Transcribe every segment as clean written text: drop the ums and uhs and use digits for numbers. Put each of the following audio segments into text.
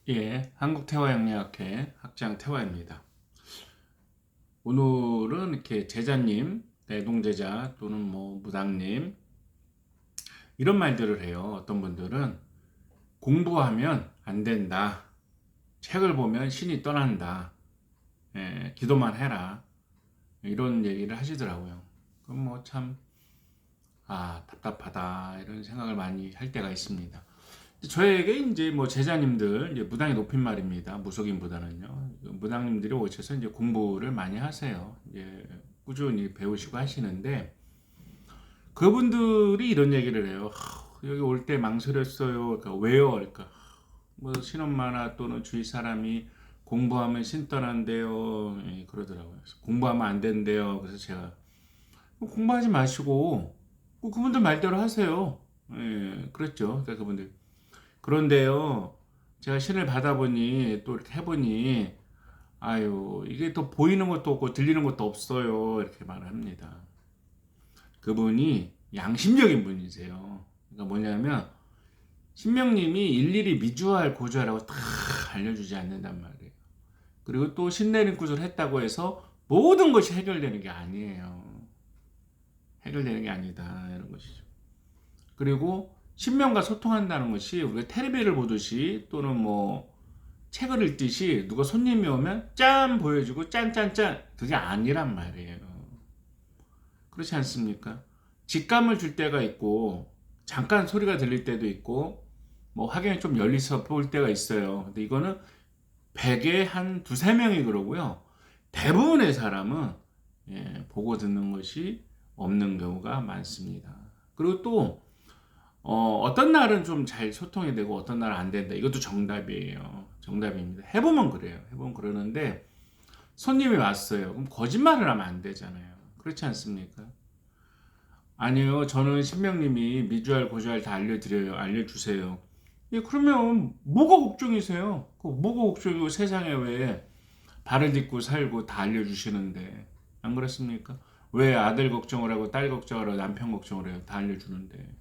예, 한국태화영리학회 학장 태화입니다. 오늘은 이렇게 제자님, 내동제자 또는 뭐 무당님 이런 말들을 해요. 어떤 분들은 공부하면 안 된다. 책을 보면 신이 떠난다. 예, 기도만 해라. 이런 얘기를 하시더라고요. 그럼 뭐 참, 답답하다. 이런 생각을 많이 할 때가 있습니다. 저에게 이제 뭐 제자님들, 이제 무당의 높임말입니다. 무속인보다는요. 무당님들이 오셔서 이제 공부를 많이 하세요. 이제 꾸준히 배우시고 하시는데 그분들이 이런 얘기를 해요. 여기 올 때 망설였어요. 그러니까 왜요? 그러니까 뭐 신엄마나 또는 주위 사람이 공부하면 신 떠난대요. 예, 그러더라고요. 그래서 공부하면 안 된대요. 그래서 제가 공부하지 마시고 그분들 말대로 하세요. 예, 그랬죠. 그러니까 그분들. 그런데요, 제가 신을 받아보니 또 이렇게 해보니 아유 이게 또 보이는 것도 없고 들리는 것도 없어요. 이렇게 말을 합니다. 그분이 양심적인 분이세요. 그러니까 뭐냐면 신명님이 일일이 미주알 고주알하고 다 알려주지 않는단 말이에요. 그리고 또 신내림 구조를 했다고 해서 모든 것이 해결되는 게 아니에요. 해결되는 게 아니다 이런 것이죠. 그리고 신명과 소통한다는 것이 우리가 텔레비를 보듯이 또는 뭐 책을 읽듯이 누가 손님이 오면 짠 보여주고 짠짠짠 그게 아니란 말이에요. 그렇지 않습니까? 직감을 줄 때가 있고 잠깐 소리가 들릴 때도 있고 뭐 화경이 좀 열리서 볼 때가 있어요. 근데 이거는 100에 한 두세 명이 그러고요. 대부분의 사람은 보고 듣는 것이 없는 경우가 많습니다. 그리고 또 어떤 날은 좀 잘 소통이 되고 어떤 날은 안 된다. 이것도 정답이에요. 정답입니다. 해보면 그래요. 해보면 그러는데 손님이 왔어요. 그럼 거짓말을 하면 안 되잖아요. 그렇지 않습니까? 아니요. 저는 신명님이 미주알 고주알 다 알려드려요. 알려주세요. 예, 그러면 뭐가 걱정이세요? 뭐가 걱정이고 세상에 왜 발을 딛고 살고 다 알려주시는데 안 그렇습니까? 왜 아들 걱정을 하고 딸 걱정을 하고 남편 걱정을 해요? 다 알려주는데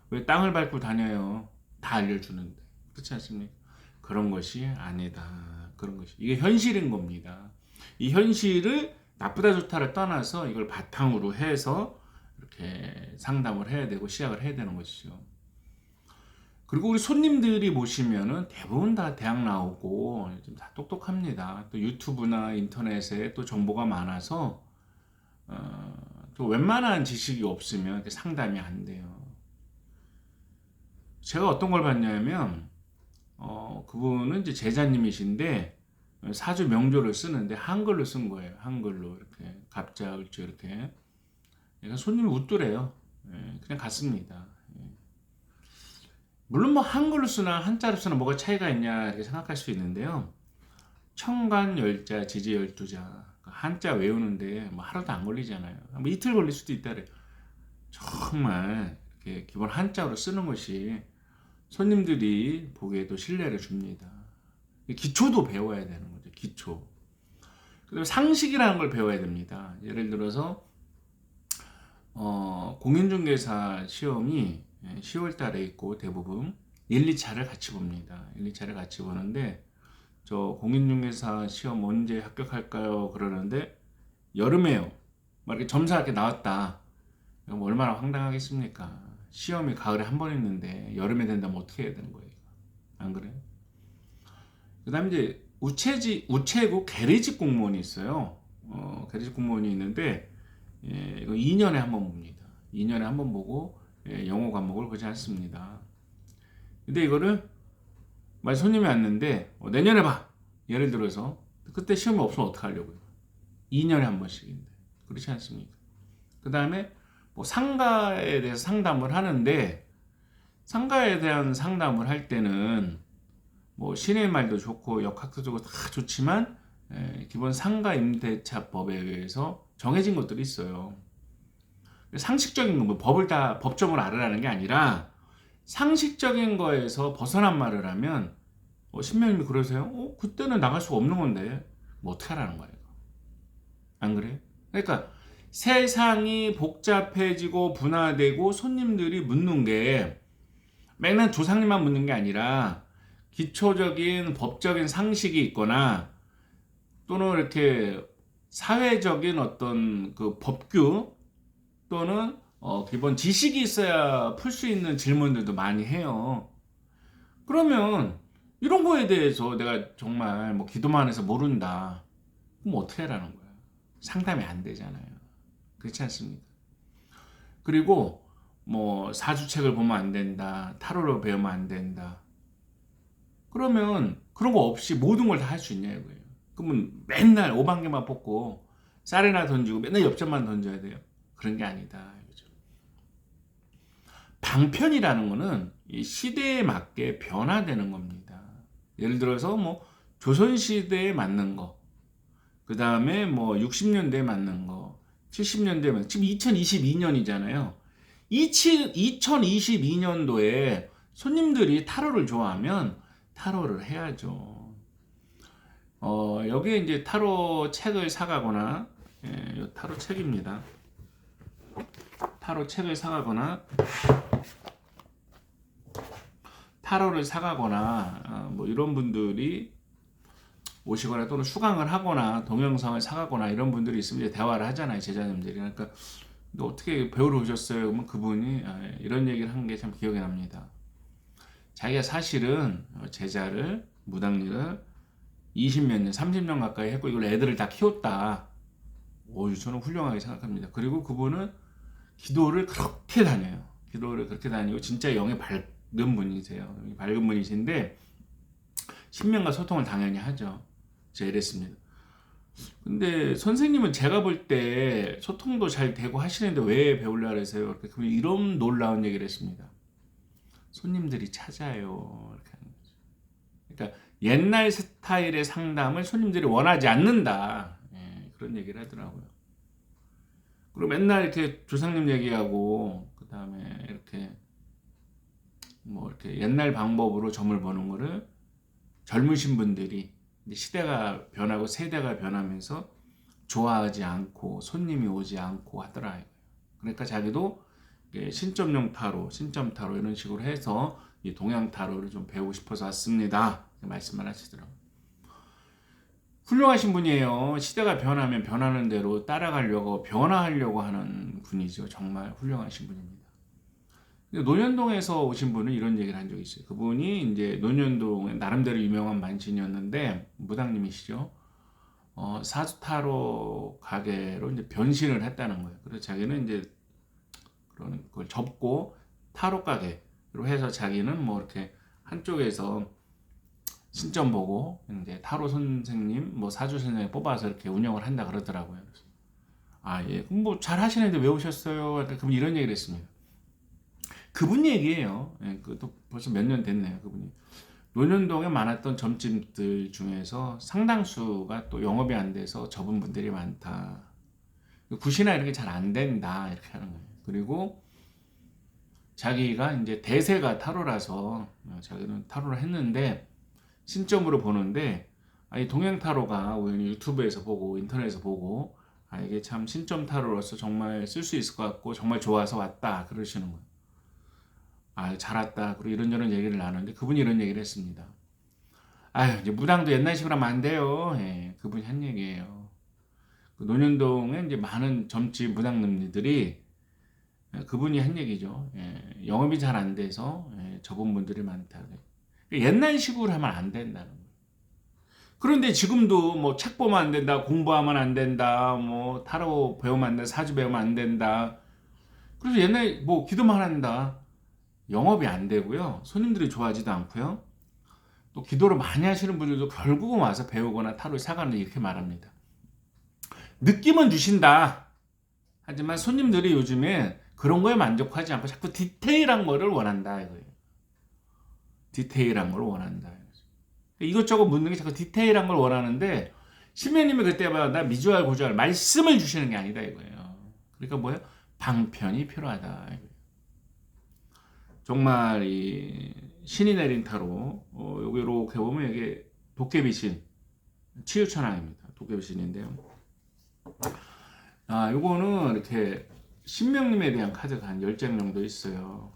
왜 땅을 밟고 다녀요? 다 알려주는데 그렇지 않습니까? 그런 것이 아니다. 그런 것이 이게 현실인 겁니다. 이 현실을 나쁘다 좋다를 떠나서 이걸 바탕으로 해서 이렇게 상담을 해야 되고 시작을 해야 되는 것이죠. 그리고 우리 손님들이 보시면은 대부분 다 대학 나오고 좀 다 똑똑합니다. 또 유튜브나 인터넷에 또 정보가 많아서 또 웬만한 지식이 없으면 상담이 안 돼요. 제가 어떤 걸 봤냐면 그분은 이제 제자님이신데 사주 명조를 쓰는데 한글로 쓴 거예요. 한글로 이렇게 갑자 을조 이렇게. 그러니까 손님이 웃더래요. 그냥 갔습니다. 물론 뭐 한글로 쓰나 한자로 쓰나 뭐가 차이가 있냐 이렇게 생각할 수 있는데요. 청간 열자, 지지 열두자 한자 외우는데 뭐 하루도 안 걸리잖아요. 뭐 이틀 걸릴 수도 있다래. 정말 이렇게 기본 한자로 쓰는 것이 손님들이 보기에도 신뢰를 줍니다. 기초도 배워야 되는 거죠. 기초. 그다음에 상식이라는 걸 배워야 됩니다. 예를 들어서 공인중개사 시험이 10월 달에 있고 대부분 1, 2차를 같이 봅니다. 1, 2차를 같이 보는데 저 공인중개사 시험 언제 합격할까요? 그러는데 여름에요. 막 이렇게 점수가 이렇게 나왔다. 그럼 얼마나 황당하겠습니까? 시험이 가을에 한 번 있는데 여름에 된다면 어떻게 해야 되는 거예요? 안 그래요? 그 다음에 이제 우체국 계리직 공무원이 있어요. 계리직 공무원이 있는데 이거 2년에 한 번 봅니다. 2년에 한 번 보고 영어 과목을 보지 않습니다. 근데 이거를 만약 손님이 왔는데 내년에 봐. 예를 들어서 그때 시험이 없으면 어떡하려고요? 2년에 한 번씩인데 그렇지 않습니까? 그 다음에 뭐 상가에 대해서 상담을 하는데 상가에 대한 상담을 할 때는 뭐 신의 말도 좋고 역학도 좋고 다 좋지만 기본 상가 임대차법에 의해서 정해진 것들이 있어요. 상식적인 거, 뭐 법을 다 법정을 알으라는 게 아니라 상식적인 거에서 벗어난 말을 하면 신명님이 그러세요? 그때는 나갈 수가 없는 건데 뭐 어떻게 하라는 거예요? 안 그래요? 그러니까 세상이 복잡해지고 분화되고 손님들이 묻는 게 맨날 조상님만 묻는 게 아니라 기초적인 법적인 상식이 있거나 또는 이렇게 사회적인 어떤 그 법규 또는 기본 지식이 있어야 풀 수 있는 질문들도 많이 해요. 그러면 이런 거에 대해서 내가 정말 뭐 기도만 해서 모른다. 그럼 어떻게 하라는 거야? 상담이 안 되잖아요. 그렇지 않습니까? 그리고 뭐 사주책을 보면 안 된다. 타로를 배우면 안 된다. 그러면 그런 거 없이 모든 걸 다 할 수 있냐 이거예요. 그러면 맨날 오방개만 뽑고 쌀이나 던지고 맨날 엽전만 던져야 돼요. 그런 게 아니다. 이거죠. 방편이라는 거는 이 시대에 맞게 변화되는 겁니다. 예를 들어서 뭐 조선시대에 맞는 거, 그 다음에 뭐 60년대에 맞는 거, 70년대에 맞는 거, 지금 2022년이잖아요. 2022년도에 손님들이 타로를 좋아하면 타로를 해야죠. 여기에 이제 타로 책을 사가거나, 이 타로 책입니다. 타로 책을 사가거나, 타로를 사가거나, 뭐 이런 분들이 오시거나 또는 수강을 하거나 동영상을 사가거나 이런 분들이 있으면 이제 대화를 하잖아요, 제자님들이. 그러니까 너 어떻게 배우러 오셨어요? 그러면 그분이 이런 얘기를 한 게 참 기억이 납니다. 자기가 사실은 제자를 무당일을 20몇 년, 30년 가까이 했고 이걸 애들을 다 키웠다. 저는 훌륭하게 생각합니다. 그리고 그분은 기도를 그렇게 다녀요. 기도를 그렇게 다니고 진짜 영이 밝은 분이세요. 밝은 분이신데 신명과 소통을 당연히 하죠. 제가 이랬습니다. 근데 선생님은 제가 볼 때 소통도 잘 되고 하시는데 왜 배우려고 그러세요? 이런 놀라운 얘기를 했습니다. 손님들이 찾아요. 이렇게 하는 거죠. 그러니까 옛날 스타일의 상담을 손님들이 원하지 않는다. 그런 얘기를 하더라고요. 그리고 맨날 이렇게 조상님 얘기하고 그 다음에 이렇게 뭐 이렇게 옛날 방법으로 점을 보는 거를 젊으신 분들이 시대가 변하고 세대가 변하면서 좋아하지 않고 손님이 오지 않고 하더라. 그러니까 자기도 신점용 타로, 신점 타로 이런 식으로 해서 이 동양 타로를 좀 배우고 싶어서 왔습니다. 말씀을 하시더라고요. 훌륭하신 분이에요. 시대가 변하면 변하는 대로 따라가려고 변화하려고 하는 분이죠. 정말 훌륭하신 분입니다. 논현동에서 오신 분은 이런 얘기를 한 적이 있어요. 그분이 이제 논현동에 나름대로 유명한 만신이었는데 무당님이시죠. 사주타로 가게로 이제 변신을 했다는 거예요. 그래서 자기는 이제 그런 걸 접고 타로 가게로 해서 자기는 뭐 이렇게 한쪽에서 신점 보고 이제 타로 선생님, 뭐 사주 선생님 뽑아서 이렇게 운영을 한다 그러더라고요. 그래서 예, 그럼 뭐 잘 하시는데 왜 오셨어요? 그럼 이런 얘기를 했습니다. 그분 얘기예요. 예, 그것도 벌써 몇 년 됐네요. 그분이 논현동에 많았던 점집들 중에서 상당수가 또 영업이 안 돼서 접은 분들이 많다. 굿이나 이렇게 잘 안 된다 이렇게 하는 거예요. 그리고 자기가 이제 대세가 타로라서 자기는 타로를 했는데 신점으로 보는데 이 동양 타로가 우연히 유튜브에서 보고 인터넷에서 보고 이게 참 신점 타로로서 정말 쓸 수 있을 것 같고 정말 좋아서 왔다 그러시는 거예요. 잘 왔다. 그리고 이런저런 얘기를 나누는데 그분이 이런 얘기를 했습니다. 이제 무당도 옛날식으로 하면 안 돼요. 예, 그분이 한 얘기예요. 그 논현동에 이제 많은 점집 무당님들이 그분이 한 얘기죠. 예, 영업이 잘 안 돼서 접은 분들이 많다. 옛날식으로 하면 안 된다는 거예요. 그런데 지금도 뭐 책 보면 안 된다, 공부하면 안 된다, 뭐 타로 배우면 안 된다, 사주 배우면 안 된다. 그래서 옛날 뭐 기도만 한다. 영업이 안 되고요. 손님들이 좋아하지도 않고요. 또 기도를 많이 하시는 분들도 결국은 와서 배우거나 타로를 사가는 이렇게 말합니다. 느낌은 주신다. 하지만 손님들이 요즘에 그런 거에 만족하지 않고 자꾸 디테일한 거를 원한다 이거예요. 디테일한 걸 원한다. 이것저것 묻는 게 자꾸 디테일한 걸 원하는데 신명님이 그때 나 미주알 고주알 말씀을 주시는 게 아니다 이거예요. 그러니까 뭐예요? 방편이 필요하다 이거예요. 정말 이 신이 내린 타로 여기 이렇게 보면 이게 도깨비신 치유천왕입니다. 도깨비신인데요. 요거는 이렇게 신명님에 대한 카드가 한 10장 정도 있어요.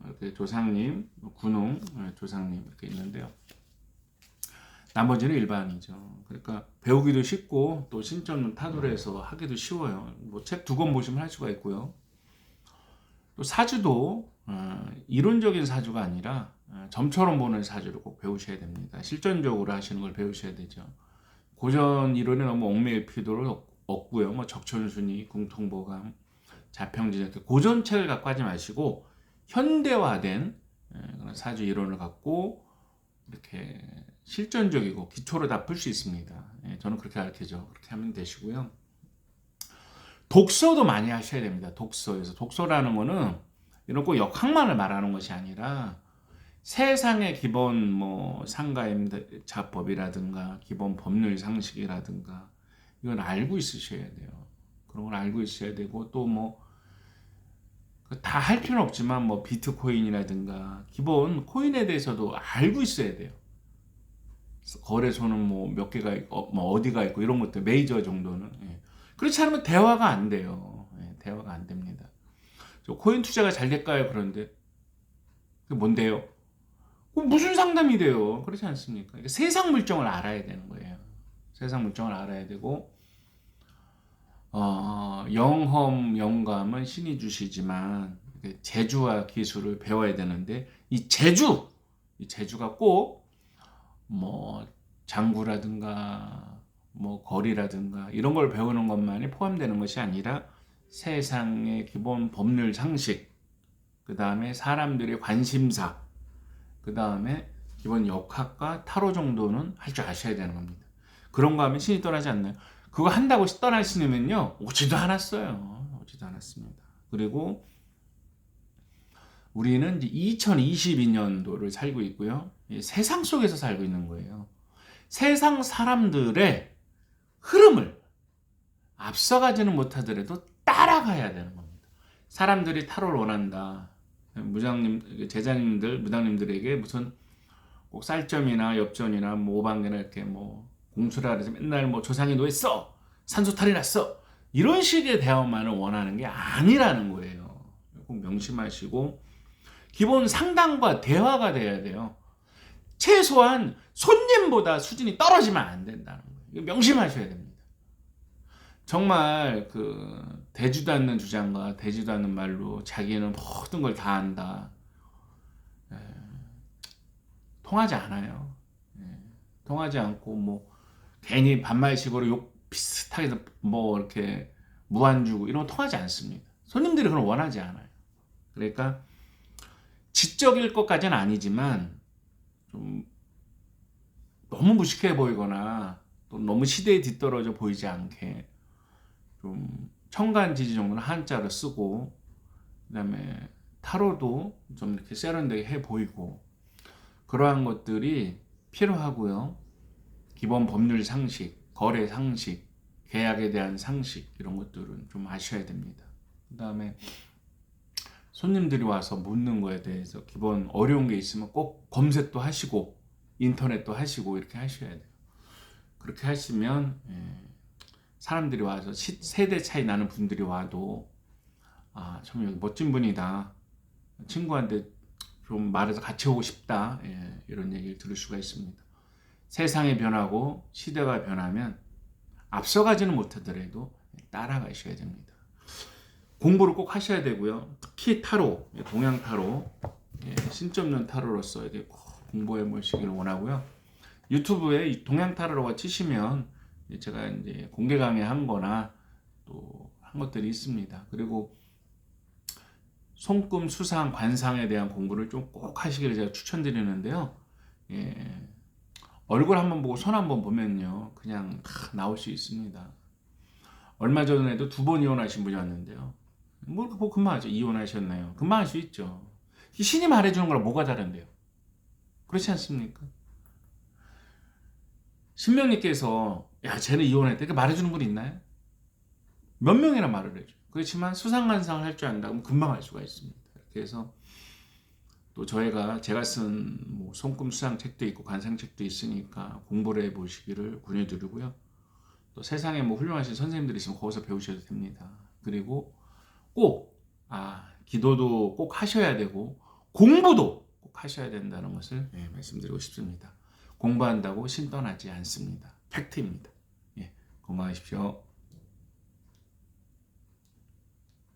이렇게 조상님, 군웅 조상님 이렇게 있는데요. 나머지는 일반이죠. 그러니까 배우기도 쉽고 또 신점 타도에서 하기도 쉬워요. 뭐 책 2권 보시면 할 수가 있고요. 또 사주도 이론적인 사주가 아니라 점처럼 보는 사주를 꼭 배우셔야 됩니다. 실전적으로 하시는 걸 배우셔야 되죠. 고전 이론에 너무 얽매일 필요도 없고요. 뭐 적천순이, 궁통보감, 자평지장 고전책을 갖고 하지 마시고 현대화된 그런 사주 이론을 갖고 이렇게 실전적이고 기초로 다 풀 수 있습니다. 저는 그렇게 가르치죠. 그렇게 하면 되시고요. 독서도 많이 하셔야 됩니다. 독서라는 거는 이런 꼭 역학만을 말하는 것이 아니라 세상의 기본 뭐 상가임자법이라든가 기본 법률 상식이라든가 이건 알고 있으셔야 돼요. 그런 걸 알고 있어야 되고 또 뭐 다 할 필요는 없지만 뭐 비트코인이라든가 기본 코인에 대해서도 알고 있어야 돼요. 거래소는 뭐 몇 개가 있고 뭐 어디가 있고 이런 것들 메이저 정도는 그렇지 않으면 대화가 안 돼요. 대화가 안 됩니다. 코인 투자가 잘 될까요? 그런데 그게 뭔데요? 무슨 상담이 돼요? 그렇지 않습니까? 그러니까 세상 물정을 알아야 되는 거예요. 세상 물정을 알아야 되고 영험, 영감은 신이 주시지만 재주와 기술을 배워야 되는데 이 재주가 꼭 뭐 장구라든가 뭐 거리라든가 이런 걸 배우는 것만이 포함되는 것이 아니라 세상의 기본 법률 상식, 그 다음에 사람들의 관심사, 그 다음에 기본 역학과 타로 정도는 할 줄 아셔야 되는 겁니다. 그런 거 하면 신이 떠나지 않나요? 그거 한다고 떠나시면요 오지도 않았어요. 오지도 않았습니다. 그리고 우리는 이제 2022년도를 살고 있고요. 세상 속에서 살고 있는 거예요. 세상 사람들의 흐름을 앞서가지는 못하더라도 따라가야 되는 겁니다. 사람들이 타로를 원한다. 무당님들에게 무슨 꼭 쌀점이나 엽전이나 뭐 오방개나 이렇게 뭐 공수라 그래서 맨날 뭐 조상이 노했어, 산소탈이 났어 이런 식의 대화만을 원하는 게 아니라는 거예요. 꼭 명심하시고 기본 상담과 대화가 돼야 돼요. 최소한 손님보다 수준이 떨어지면 안 된다는 거예요. 이거 명심하셔야 됩니다. 정말 그 되지도 않는 주장과 되지도 않는 말로 자기는 모든 걸 다 안다. 통하지 않아요. 통하지 않고 뭐 괜히 반말식으로 욕 비슷하게 뭐 이렇게 무한 주고 이런 거 통하지 않습니다. 손님들이 그걸 원하지 않아요. 그러니까 지적일 것까지는 아니지만 좀 너무 무식해 보이거나 또 너무 시대에 뒤떨어져 보이지 않게 좀 천간지지 정도는 한자로 쓰고 그다음에 타로도 좀 이렇게 세련되게 해 보이고 그러한 것들이 필요하고요. 기본 법률 상식, 거래 상식, 계약에 대한 상식 이런 것들은 좀 아셔야 됩니다. 그다음에 손님들이 와서 묻는 거에 대해서 기본 어려운 게 있으면 꼭 검색도 하시고 인터넷도 하시고 이렇게 하셔야 돼요. 그렇게 하시면 사람들이 와서 세대 차이 나는 분들이 와도 참 여기 멋진 분이다. 친구한테 좀 말해서 같이 오고 싶다. 이런 얘기를 들을 수가 있습니다. 세상이 변하고 시대가 변하면 앞서가지는 못하더라도 따라가셔야 됩니다. 공부를 꼭 하셔야 되고요. 특히 타로, 동양 타로, 신점론 타로로서 이렇게 꼭 공부해 보시기를 원하고요. 유튜브에 동양 타로라고 치시면 제가 이제 공개 강의한 거나 또 한 것들이 있습니다. 그리고 손금, 수상, 관상에 대한 공부를 좀 꼭 하시기를 제가 추천드리는데요. 얼굴 한번 보고 손 한번 보면요. 그냥 다 나올 수 있습니다. 얼마 전에도 2번 이혼하신 분이 왔는데요. 뭐 금방 하죠. 이혼하셨나요? 금방 할 수 있죠. 신이 말해주는 거랑 뭐가 다른데요? 그렇지 않습니까? 신명님께서 야 쟤는 이혼했대 이렇게 말해주는 분 있나요? 몇 명이나 말을 해줘. 그렇지만 수상관상을 할 줄 안다 그러면 금방 할 수가 있습니다. 그래서 또 제가 쓴 뭐 손금 수상 책도 있고 관상 책도 있으니까 공부를 해보시기를 권유드리고요. 또 세상에 뭐 훌륭하신 선생님들이 있으면 거기서 배우셔도 됩니다. 그리고 꼭 기도도 꼭 하셔야 되고 공부도 꼭 하셔야 된다는 것을 말씀드리고 싶습니다. 공부한다고 신 떠나지 않습니다. 팩트입니다. 예, 건강하십시오.